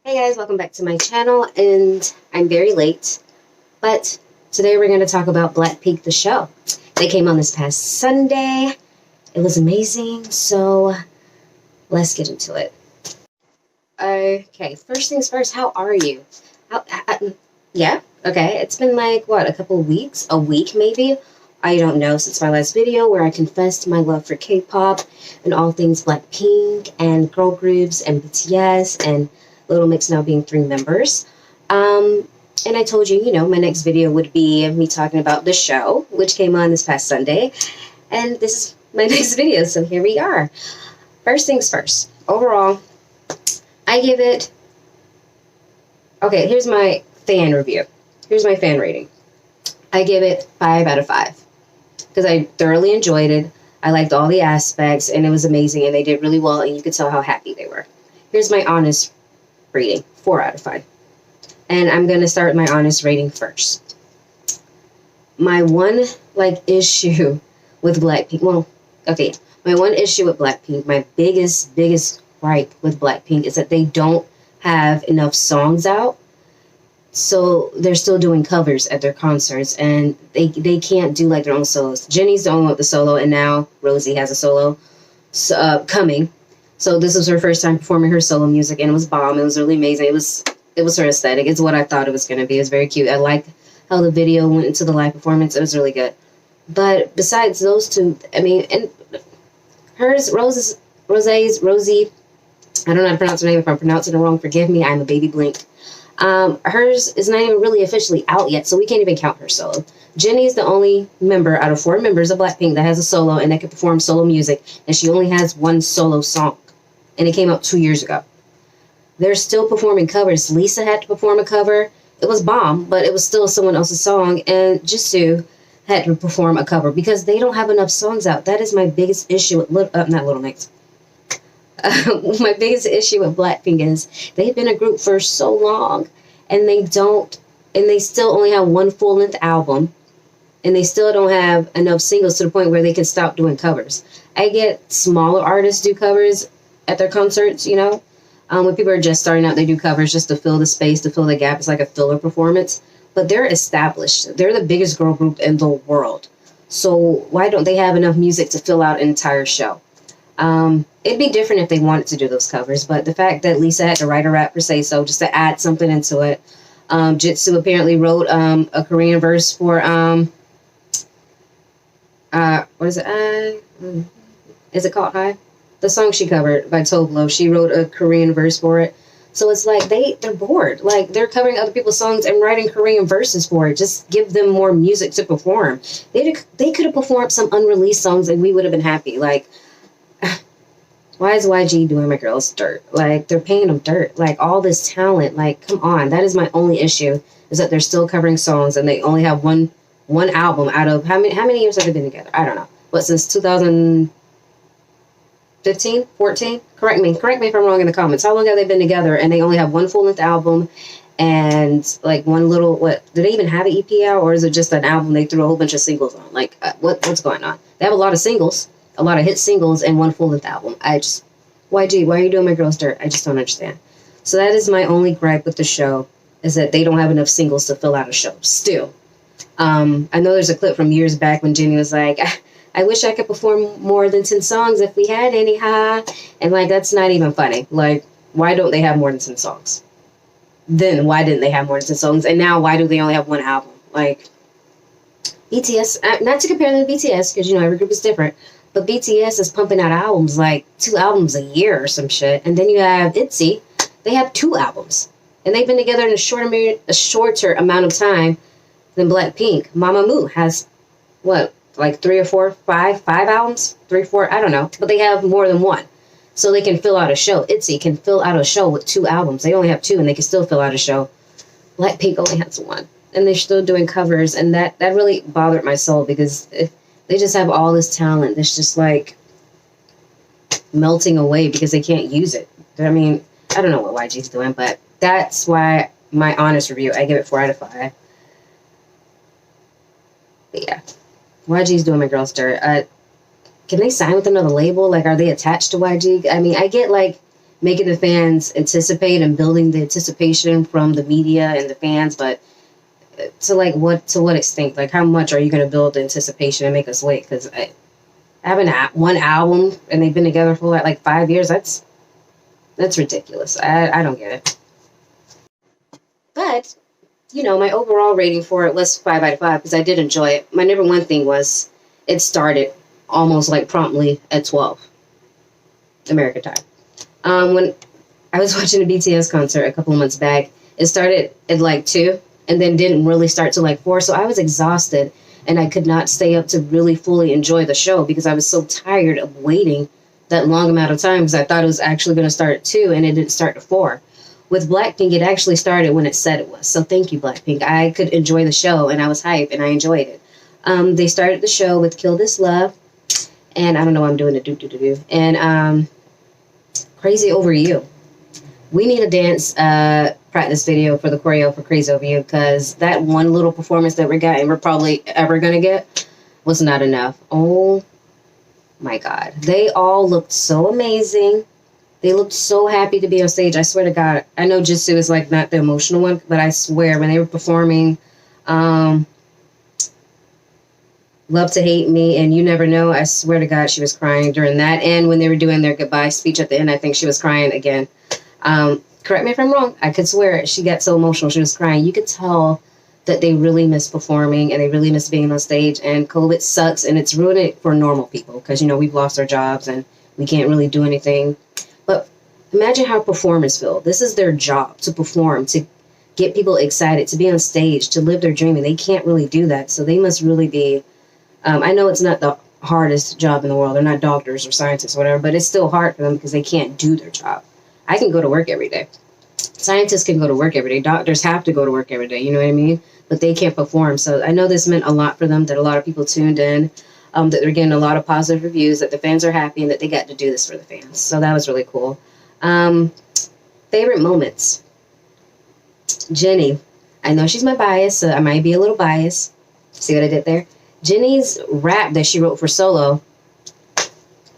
Hey guys, welcome back to my channel, and I'm very late, but today we're going to talk about BlackPink the show. They came on this past Sunday. It was amazing, so let's get into it. Okay, first things first, how are you? Yeah, okay, it's been like, what, a couple of weeks? A week maybe? I don't know, since my last video where I confessed my love for K-pop and all things BlackPink and girl groups and BTS and Little Mix now being 3 members. And I told you, my next video would be me talking about the show, which came on this past Sunday. And this is my next video, so here we are. First things first. Overall, I give it... Okay, here's my fan review. Here's my fan rating. I give it 5 out of 5. Because I thoroughly enjoyed it. I liked all the aspects, and it was amazing, and they did really well, and you could tell how happy they were. Here's my honest rating, 4 out of 5. And I'm going to start my honest rating first. My one, issue with BlackPink, my one issue with BlackPink, my biggest gripe with BlackPink is that they don't have enough songs out. So they're still doing covers at their concerts, and they can't do their own solos. Jennie's the only one with the solo, and now Rosie has a solo coming. So this was her first time performing her solo music, and it was bomb. It was really amazing. It was her aesthetic. It's what I thought it was going to be. It was very cute. I liked how the video went into the live performance. It was really good. But besides those two, and hers, Rosie, I don't know how to pronounce her name. If I'm pronouncing it wrong, forgive me. I'm a baby Blink. Hers is not even really officially out yet, so we can't even count her solo. Jennie is the only member out of 4 members of BlackPink that has a solo and that can perform solo music, and she only has 1 solo song, and it came out 2 years ago. They're still performing covers. Lisa had to perform a cover. It was bomb, but it was still someone else's song, and Jisoo had to perform a cover because they don't have enough songs out. That is my biggest issue with not Little Mix. My biggest issue with BlackPink is they've been a group for so long, and they still only have 1 full-length album, and they still don't have enough singles to the point where they can stop doing covers. I get smaller artists do covers at their concerts, when people are just starting out, they do covers just to fill the space, to fill the gap. It's like a filler performance, but they're established. They're the biggest girl group in the world. So why don't they have enough music to fill out an entire show? It'd be different if they wanted to do those covers, but the fact that Lisa had to write a rap for Say So just to add something into it. Jisoo apparently wrote a Korean verse for what is it? Is it called High? The song she covered by Toblo. She wrote a Korean verse for it. So it's like they're bored. They're covering other people's songs and writing Korean verses for it. Just give them more music to perform. They could have performed some unreleased songs and we would have been happy. Why is YG doing my girls dirt? They're paying them dirt. All this talent. Come on. That is my only issue, is that they're still covering songs and they only have one album out of how many years have they been together? I don't know. But since 2015, 14? Correct me if I'm wrong in the comments. How long have they been together? And they only have 1 full-length album and one little, do they even have an EP out, or is it just an album they threw a whole bunch of singles on? What's going on? They have a lot of singles. A lot of hit singles and 1 full-length album. YG, why are you doing my girls dirt? I just don't understand. So that is my only gripe with the show, is that they don't have enough singles to fill out a show. Still. I know there's a clip from years back when Jennie was like, I wish I could perform more than 10 songs if we had any, ha. And that's not even funny. Why don't they have more than 10 songs? Then why didn't they have more than 10 songs? And now why do they only have 1 album? BTS, not to compare them to BTS, because every group is different. But BTS is pumping out albums 2 albums a year or some shit. And then you have ITZY. They have 2 albums. And they've been together in a shorter amount of time than BlackPink. Mamamoo has, 3 or 4, 5 albums? 3, 4, I don't know. But they have more than 1. So they can fill out a show. ITZY can fill out a show with 2 albums. They only have 2 and they can still fill out a show. BlackPink only has 1. And they're still doing covers. And that really bothered my soul, because they just have all this talent that's just melting away because they can't use it. I don't know what YG's doing, but that's why my honest review, I give it 4 out of 5. But yeah, YG's doing my girls dirt. Can they sign with another label? Are they attached to YG? I get making the fans anticipate and building the anticipation from the media and the fans, but to what extent? Like, how much are you going to build the anticipation and make us wait? Because having one album and they've been together for like 5 years, that's ridiculous. I don't get it. But, you know, my overall rating for it was 5 out of 5 because I did enjoy it. My number one thing was it started almost like promptly at 12 American time. When I was watching a BTS concert a couple of months back, it started at like 2 and then didn't really start till like 4. So I was exhausted and I could not stay up to really fully enjoy the show because I was so tired of waiting that long amount of time because I thought it was actually going to start at 2 and it didn't start at 4. With BlackPink, it actually started when it said it was. So thank you, BlackPink. I could enjoy the show and I was hyped and I enjoyed it. They started the show with Kill This Love. And I don't know why I'm doing the and Crazy Over You. We need a dance practice video for the choreo for Crazy Over You because that one little performance that we got and we're probably ever going to get was not enough. Oh my God. They all looked so amazing. They looked so happy to be on stage. I swear to God. I know Jisoo is like not the emotional one, but I swear when they were performing Love to Hate Me and You Never Know, I swear to God she was crying during that. And when they were doing their goodbye speech at the end, I think she was crying again. Correct me if I'm wrong. I could swear she got so emotional. She was crying. You could tell that they really miss performing and they really miss being on stage. And COVID sucks and it's ruined it for normal people because, you know, we've lost our jobs and we can't really do anything. But imagine how performers feel. This is their job, to perform, to get people excited, to be on stage, to live their dream. And they can't really do that. So they must really be, I know it's not the hardest job in the world. They're not doctors or scientists or whatever, but it's still hard for them because they can't do their job. I can go to work every day. Scientists can go to work every day. Doctors have to go to work every day. You know what I mean? But they can't perform. So I know this meant a lot for them, that a lot of people tuned in, that they're getting a lot of positive reviews, that the fans are happy, and that they got to do this for the fans. So that was really cool. Favorite moments. Jennie. I know she's my bias, so I might be a little biased. See what I did there? Jennie's rap that she wrote for solo.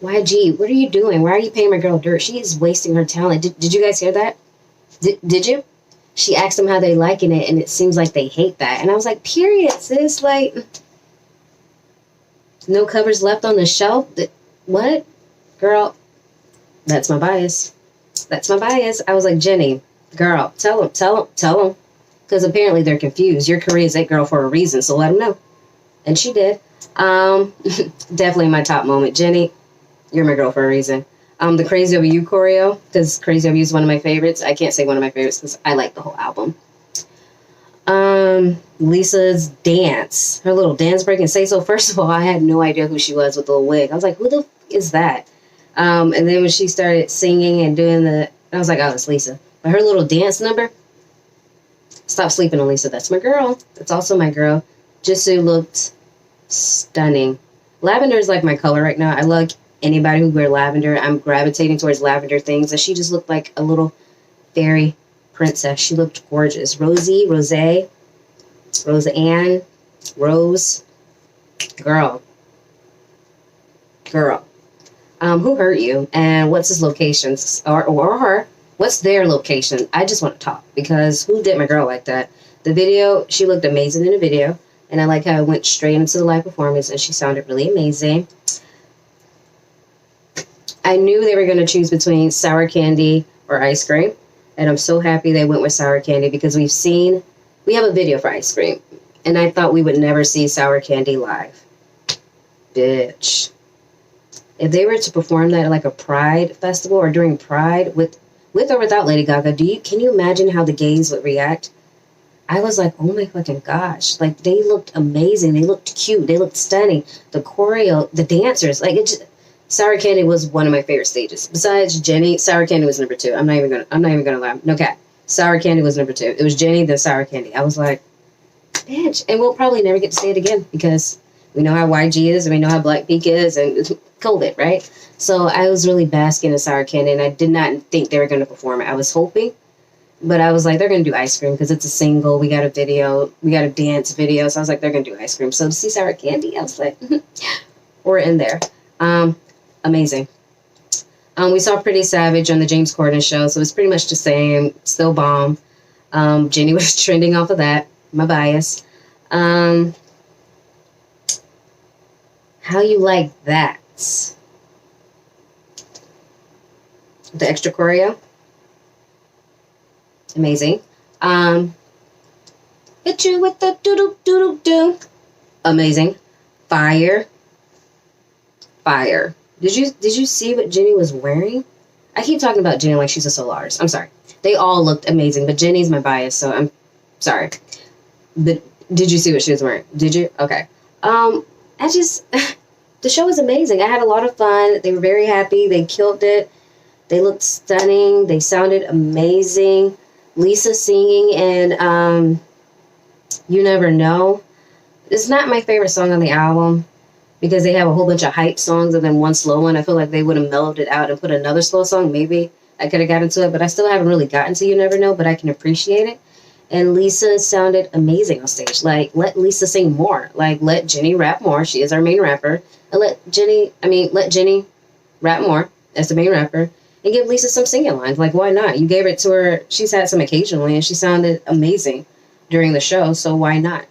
YG, what are you doing? Why are you paying my girl dirt? She is wasting her talent. Did you guys hear that? Did you? She asked them how they liking it, and it seems like they hate that. And I was like, period, sis. Like, no covers left on the shelf? What? Girl, that's my bias. That's my bias. I was like, Jennie, girl, tell them. Because apparently they're confused. Your career is that girl for a reason, so let them know. And she did. Definitely my top moment. Jennie, you're my girl for a reason. The Crazy Over You choreo, because Crazy Over You is one of my favorites. I can't say one of my favorites because I like the whole album. Lisa's dance, her little dance break and say so. First of all, I had no idea who she was with the little wig. I was like, who the f is that? And then when she started singing and doing I was like, oh, it's Lisa. But her little dance number, stop sleeping on Lisa. That's my girl. That's also my girl. Jisoo looked stunning. Lavender is like my color right now. I love anybody who wear lavender. I'm gravitating towards lavender things. And she just looked like a little fairy princess. She looked gorgeous. Rosie, Roseanne, Rose. Girl. Who hurt you? And what's his locations? Or her? What's their location? I just want to talk because who did my girl like that? The video, she looked amazing in the video. And I like how it went straight into the live performance and she sounded really amazing. I knew they were going to choose between sour candy or ice cream. And I'm so happy they went with sour candy because we have a video for ice cream. And I thought we would never see sour candy live. Bitch. If they were to perform that at like a Pride festival or during Pride with or without Lady Gaga, can you imagine how the gays would react? I was like, oh my fucking gosh. Like, they looked amazing. They looked cute. They looked stunning. The choreo, the dancers, like, Sour Candy was one of my favorite stages. Besides Jennie, Sour Candy was number 2. I'm not even gonna lie. No cap. Sour Candy was number 2. It was Jennie, then Sour Candy. I was like, bitch. And we'll probably never get to see it again because we know how YG is and we know how BlackPink is and COVID, right? So I was really basking in Sour Candy and I did not think they were going to perform it. I was hoping. But I was like, they're going to do ice cream because it's a single. We got a video. We got a dance video. So I was like, they're going to do ice cream. So to see Sour Candy, I was like, we're in there. Amazing. We saw Pretty Savage on the James Corden show, so it's pretty much the same, still bomb. Jenny was trending off of that, my bias. How you like that? The extra choreo? Amazing. Hit you with the doo-doo-doo-doo-doo. Amazing. Fire. Fire. Did you see what Jenny was wearing? I keep talking about Jenny like she's a solo artist. I'm sorry. They all looked amazing, but Jenny's my bias, so I'm sorry. But did you see what she was wearing? Did you? Okay. The show was amazing. I had a lot of fun. They were very happy. They killed it. They looked stunning. They sounded amazing. Lisa singing and You Never Know. It's not my favorite song on the album because they have a whole bunch of hype songs and then one slow one. I feel like they would have mellowed it out and put another slow song. Maybe I could have gotten to it, but I still haven't really gotten to You Never Know, but I can appreciate it. And Lisa sounded amazing on stage. Like, let Lisa sing more. Like, let Jenny rap more. She is our main rapper. And let Jenny rap more as the main rapper. And give Lisa some singing lines. Like, why not? You gave it to her. She's had some occasionally, and she sounded amazing during the show, so why not?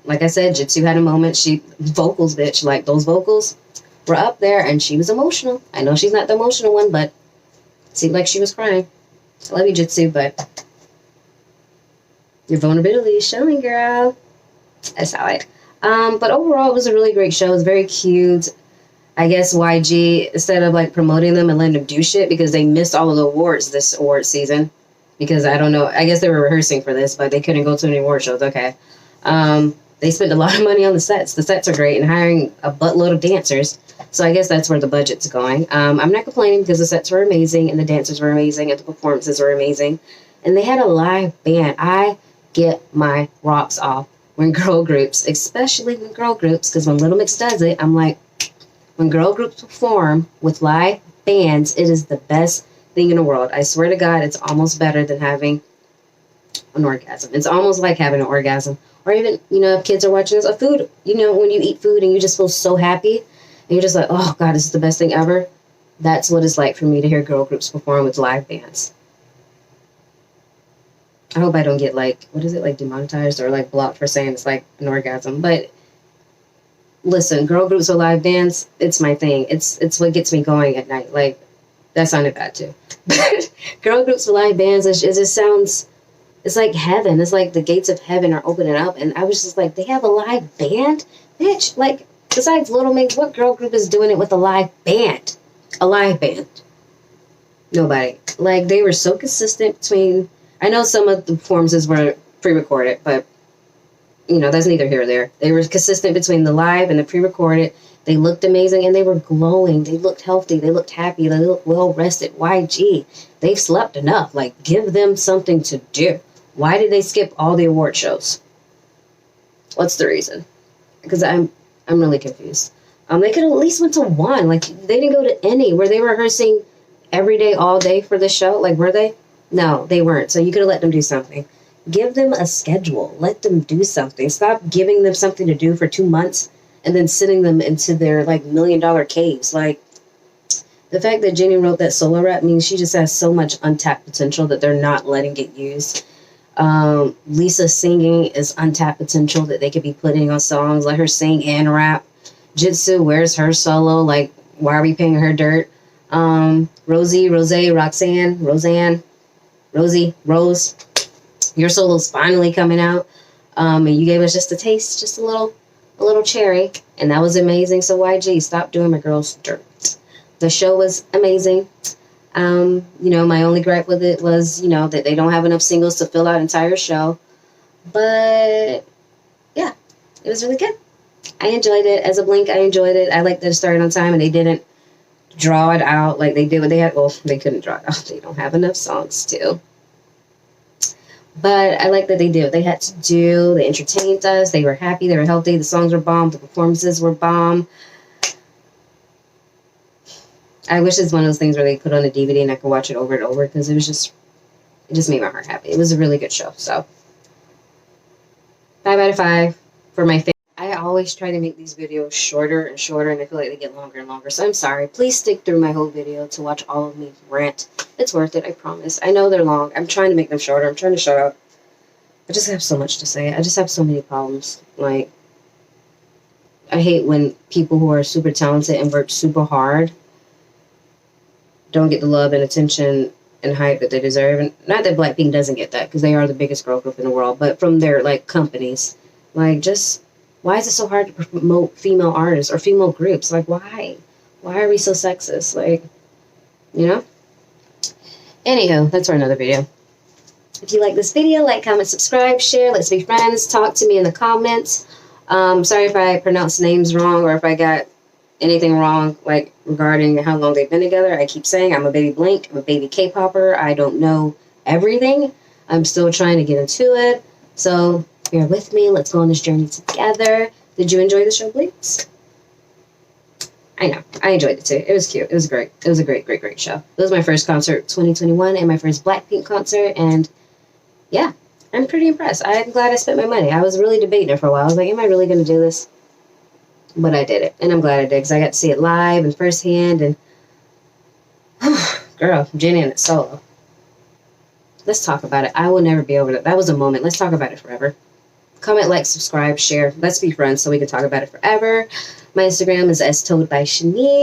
Like I said, Jitsu had a moment. Vocals, bitch. Like, those vocals were up there, and she was emotional. I know she's not the emotional one, but it seemed like she was crying. I love you, Jitsu, but your vulnerability is showing, girl. I saw it. But overall, it was a really great show. It was very cute. I guess YG, instead of like promoting them and letting them do shit, because they missed all of the awards this award season, because I don't know, I guess they were rehearsing for this, but they couldn't go to any award shows. Okay. They spent a lot of money on the sets. The sets are great, and hiring a buttload of dancers. So I guess that's where the budget's going. I'm not complaining because the sets were amazing and the dancers were amazing and the performances were amazing. And they had a live band. I get my rocks off when girl groups, especially when girl groups, because when Little Mix does it, I'm like, when girl groups perform with live bands, it is the best thing in the world. I swear to God, it's almost better than having an orgasm. It's almost like having an orgasm. Or even, if kids are watching this, a food, when you eat food and you just feel so happy, and you're just like, oh God, this is the best thing ever. That's what it's like for me to hear girl groups perform with live bands. I hope I don't get demonetized or blocked for saying it's like an orgasm. But listen, girl groups or live bands, it's my thing. It's what gets me going at night. Like, that sounded bad too. But girl groups or live bands, it just sounds, it's like heaven. It's like the gates of heaven are opening up. And I was just like, they have a live band? Bitch, like, besides Little Mix, what girl group is doing it with a live band? A live band. Nobody. Like, they were so consistent between, I know some of the performances were pre-recorded, but, that's neither here or there. They were consistent between the live and the pre-recorded. They looked amazing, and they were glowing. They looked healthy. They looked happy. They looked well-rested. YG, they've slept enough. Like, give them something to do. Why did they skip all the award shows? What's the reason? Because I'm really confused. They could have at least went to one. Like, they didn't go to any. Were they rehearsing every day, all day for the show? Like, were they? No, they weren't. So you could have let them do something. Give them a schedule. Let them do something. Stop giving them something to do for 2 months and then sending them into their, $1 million caves. Like, the fact that Jenny wrote that solo rap means she just has so much untapped potential that they're not letting get used. Lisa singing is untapped potential that they could be putting on songs. Let her sing and rap. Jitsu, where's her solo? Like, why are we paying her dirt? Rose, your solo's finally coming out. And you gave us just a taste, just a little cherry. And that was amazing. So YG, stop doing my girl's dirt. The show was amazing. My only gripe with it was, that they don't have enough singles to fill out an entire show. But, yeah, it was really good. I enjoyed it. As a Blink, I enjoyed it. I liked that it started on time and they didn't draw it out like they did what they had. Well, they couldn't draw it out. They don't have enough songs to. But I like that they did what they had to do. They entertained us. They were happy. They were healthy. The songs were bomb. The performances were bomb. I wish it's one of those things where they put on a DVD and I could watch it over and over because it just made my heart happy. It was a really good show. So 5 out of 5 for my favorite. I always try to make these videos shorter and shorter, and I feel like they get longer and longer. So I'm sorry. Please stick through my whole video to watch all of me rant. It's worth it, I promise. I know they're long. I'm trying to make them shorter. I'm trying to shut up. I just have so much to say. I just have so many problems. Like, I hate when people who are super talented and work super hard don't get the love and attention and hype that they deserve. And not that BlackPink doesn't get that, because they are the biggest girl group in the world, but from their, like, companies. Like, just, why is it so hard to promote female artists or female groups? Like, why? Why are we so sexist? Like, you know? Anywho, that's for another video. If you like this video, like, comment, subscribe, share. Let's be friends. Talk to me in the comments. Sorry if I pronounced names wrong or if I got anything wrong, like, regarding how long they've been together. I keep saying I'm a baby Blink. I'm a baby K-popper. I don't know everything. I'm still trying to get into it. So bear with me. Let's go on this journey together. Did you enjoy the show, Blinks? I know. I enjoyed it, too. It was cute. It was great. It was a great, great, great show. It was my first concert 2021 and my first BlackPink concert. And, yeah, I'm pretty impressed. I'm glad I spent my money. I was really debating it for a while. I was like, am I really going to do this? But I did it, and I'm glad I did, because I got to see it live and firsthand, and girl, Jenny and it solo. Let's talk about it. I will never be over that. That was a moment. Let's talk about it forever. Comment, like, subscribe, share. Let's be friends so we can talk about it forever. My Instagram is AsToldByShanise.